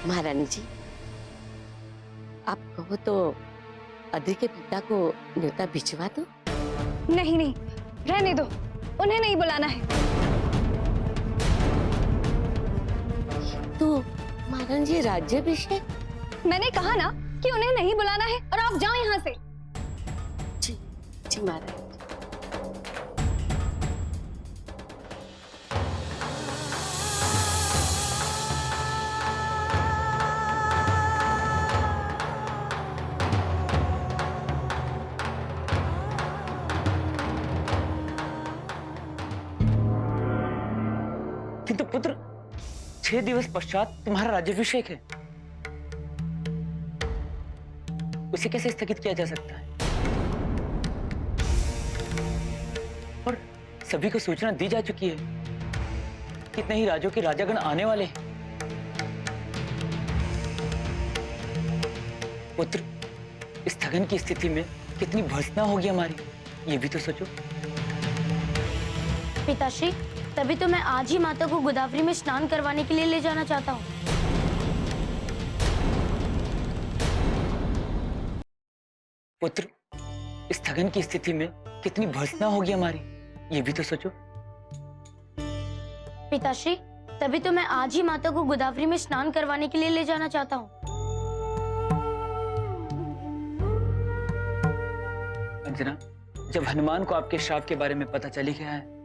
S7: महारानी जी, आप कहो तो अद्रि के पिता को न्योता भिजवा दो?
S3: नहीं नहीं, रहने दो, उन्हें नहीं बुलाना है।
S7: तो महारानी जी, राज्याभिषेक?
S3: मैंने कहा ना कि उन्हें नहीं बुलाना है और आप जाओ यहाँ से।
S7: जी जी महारानी।
S12: किंतु पुत्र, 6 दिवस पश्चात तुम्हारा राज्याभिषेक है, उसे कैसे स्थगित किया जा सकता है? और सभी को सूचना दी जा चुकी है, कितने ही राज्यों के राजागण आने वाले हैं। पुत्र, स्थगन की स्थिति में कितनी भर्त्सना होगी हमारी, ये भी तो सोचो।
S2: पिताश्री, तभी तो मैं आज ही माता को गोदावरी में स्नान करवाने के लिए ले जाना चाहता हूँ।
S12: पुत्र, स्थगन की स्थिति में कितनी भर्त्सना होगी हमारी, ये भी तो सोचो।
S2: पिताश्री, तभी तो मैं आज ही माता को गोदावरी में स्नान करवाने के लिए ले जाना चाहता हूँ।
S12: अंजना, जब हनुमान को आपके श्राप के बारे में पता चली गया है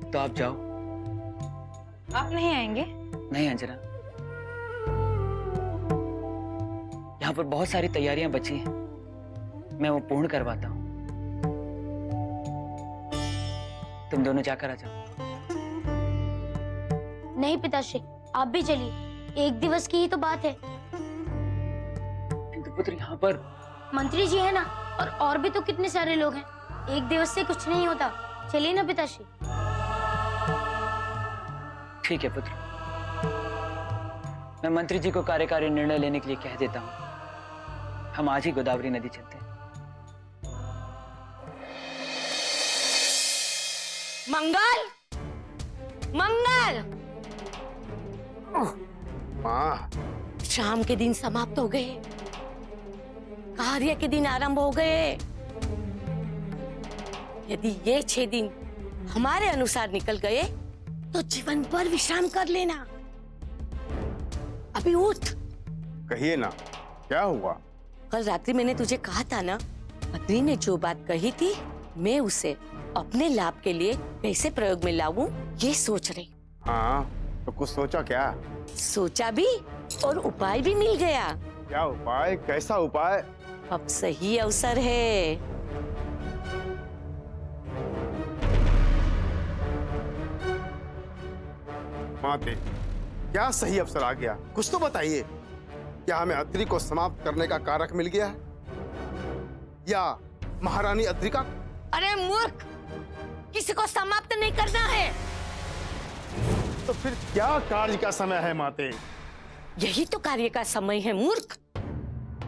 S12: तो आप जाओ।
S1: आप नहीं आएंगे?
S12: नहीं अंजना, यहाँ पर बहुत सारी तैयारियां बची हैं, मैं वो पूर्ण करवाता हूँ। तुम दोनों जाकर आ जाओ।
S2: नहीं पिताश्री, आप भी चलिए, एक दिवस की ही तो बात है।
S12: किंतु पुत्र, यहाँ पर
S2: मंत्री जी है ना, और भी तो कितने सारे लोग हैं, एक दिवस से कुछ नहीं होता। चलिए ना पिताश्री।
S12: ठीक है पुत्र, मैं मंत्री जी को कार्यकारी निर्णय लेने के लिए कह देता हूँ। हम आज ही गोदावरी नदी चलते हैं।
S7: मंगल, मंगल।
S11: माँ,
S7: शाम के दिन समाप्त हो गए, कार्य के दिन आरंभ हो गए। यदि ये 6 दिन हमारे अनुसार निकल गए तो जीवन भर विश्राम कर लेना। अभी उठ।
S11: कहिए ना, क्या हुआ?
S7: कल रात्रि मैंने तुझे कहा था ना, अद्री ने जो बात कही थी मैं उसे अपने लाभ के लिए कैसे प्रयोग में लाऊं ये सोच रही।
S11: हाँ, तो कुछ सोचा क्या?
S7: सोचा भी और उपाय भी मिल गया।
S11: क्या उपाय? कैसा उपाय?
S7: अब सही अवसर है।
S11: माते, क्या सही अवसर आ गया? कुछ तो बताइए। क्या हमें अद्री को समाप्त करने का कारक मिल गया है? या महारानी अद्री का?
S7: अरे मूर्ख, किसी को समाप्त नहीं करना है।
S11: तो फिर क्या कार्य का समय है माते?
S7: यही तो कार्य का समय है मूर्ख।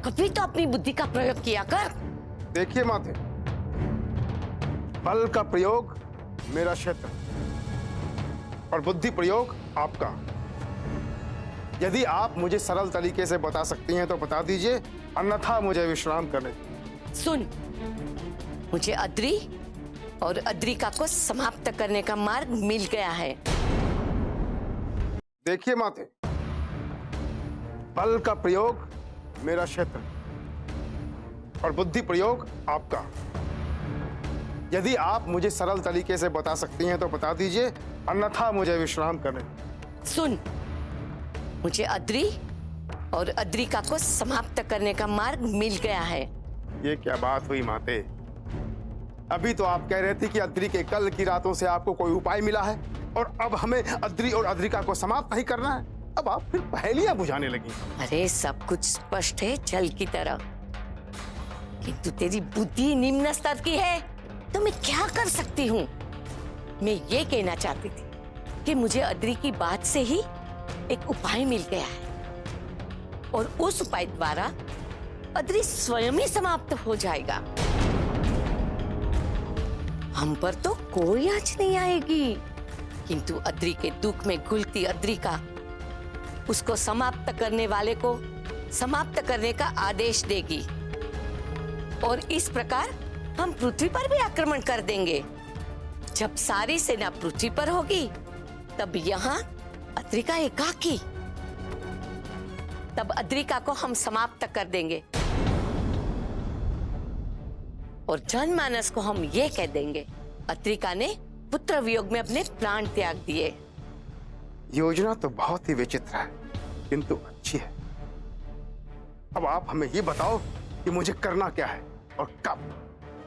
S7: कभी तो अपनी बुद्धि का प्रयोग किया कर।
S11: देखिए माते, बल का प्रयोग मेरा क्षेत्र और बुद्धि प्रयोग आपका। यदि आप मुझे सरल तरीके से बता सकती हैं तो बता दीजिए, अन्यथा मुझे विश्राम करने दीजिए।
S7: सुन, मुझे अद्री और अद्रिका को समाप्त करने का मार्ग मिल गया है।
S11: देखिए माते, बल का प्रयोग मेरा क्षेत्र और बुद्धि प्रयोग आपका। यदि आप मुझे सरल तरीके से बता सकती हैं तो बता दीजिए, अन्यथा मुझे विश्राम करने दीजिए।
S7: सुन, मुझे अद्री और अद्रिका को समाप्त करने का मार्ग मिल गया है।
S11: ये क्या बात हुई माते? अभी तो आप कह रहे थे कि अद्री के कल की रातों से आपको कोई उपाय मिला है और अब हमें अद्री और अद्रिका को समाप्त नहीं करना है। अब आप फिर पहेलियां बुझाने लगी।
S7: अरे सब कुछ स्पष्ट है जल की तरह, किंतु तेरी बुद्धि निम्न स्तर की है तो मैं क्या कर सकती हूँ। मैं ये कहना चाहती थी कि मुझे अद्री की बात से ही एक उपाय मिल गया है और उस उपाय द्वारा अद्री स्वयं ही समाप्त हो जाएगा। हम पर तो कोई आँच नहीं आएगी, किंतु अद्री के दुख में घुलती अद्रिका उसको समाप्त करने वाले को समाप्त करने का आदेश देगी और इस प्रकार हम पृथ्वी पर भी आक्रमण कर देंगे। जब सारी सेना पृथ्वी पर होगी तब यहाँ अद्रिका एकाकी, तब अद्रिका को हम समाप्त कर देंगे और जनमानस को हम ये कह देंगे, अद्रिका ने पुत्र वियोग में अपने प्राण त्याग दिए।
S11: योजना तो बहुत ही विचित्र है, किंतु अच्छी है। अब आप हमें ये बताओ कि मुझे करना क्या है और कब?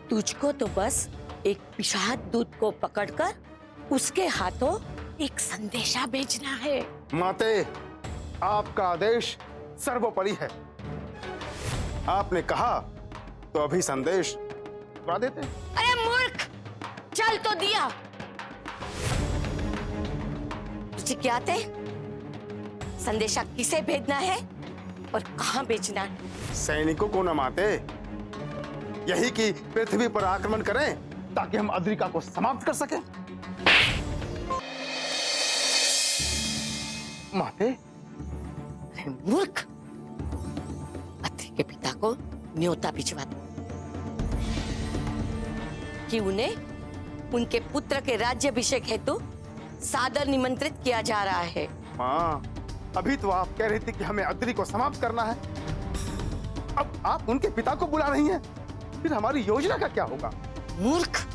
S7: तुझको तो बस एक पिशाच दूत को पकड़कर उसके हाथों एक संदेशा भेजना है।
S11: माते, आपका आदेश सर्वोपरि है। आपने कहा तो अभी संदेश भिजवा देते।
S7: अरे मूर्ख, चल तो दिया। तुझे क्या थे? संदेशा किसे भेजना है और कहां भेजना है?
S11: सैनिकों को न माते, यही कि पृथ्वी पर आक्रमण करें ताकि हम अद्रिका को समाप्त कर सकें। माते,
S7: मूर्ख, अद्रि के पिता को न्योता भिजवा दो कि उन्हें उनके पुत्र के राज्याभिषेक हेतु सादर निमंत्रित किया जा रहा है।
S11: माँ, अभी तो आप कह रही थी कि हमें अद्रि को समाप्त करना है, अब आप उनके पिता को बुला रही हैं। फिर हमारी योजना का क्या होगा?
S7: मूर्ख,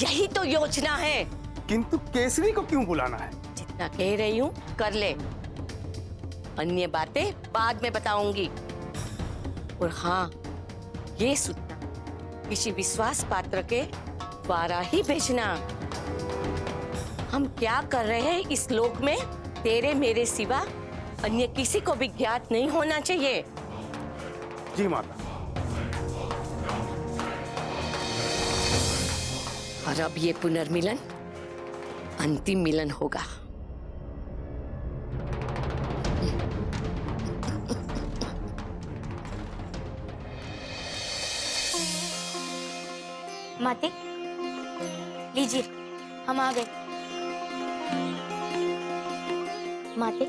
S7: यही तो योजना है।
S11: किंतु केसरी को क्यों बुलाना है?
S7: जितना कह रही हूँ कर ले, अन्य बातें बाद में बताऊंगी। और हाँ, ये सूचना किसी विश्वास पात्र के द्वारा ही भेजना। हम क्या कर रहे हैं इस लोक में तेरे मेरे सिवा अन्य किसी को भी ज्ञात नहीं होना चाहिए।
S11: जी माता।
S7: और अब ये पुनर्मिलन अंतिम मिलन होगा।
S2: माते, लीजिए, हम आ गए। माते,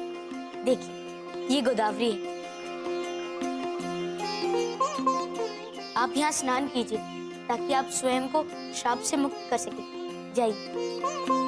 S2: देखिए ये गोदावरी है। आप यहाँ स्नान कीजिए ताकि आप स्वयं को श्राप से मुक्त कर सकें। जाइए।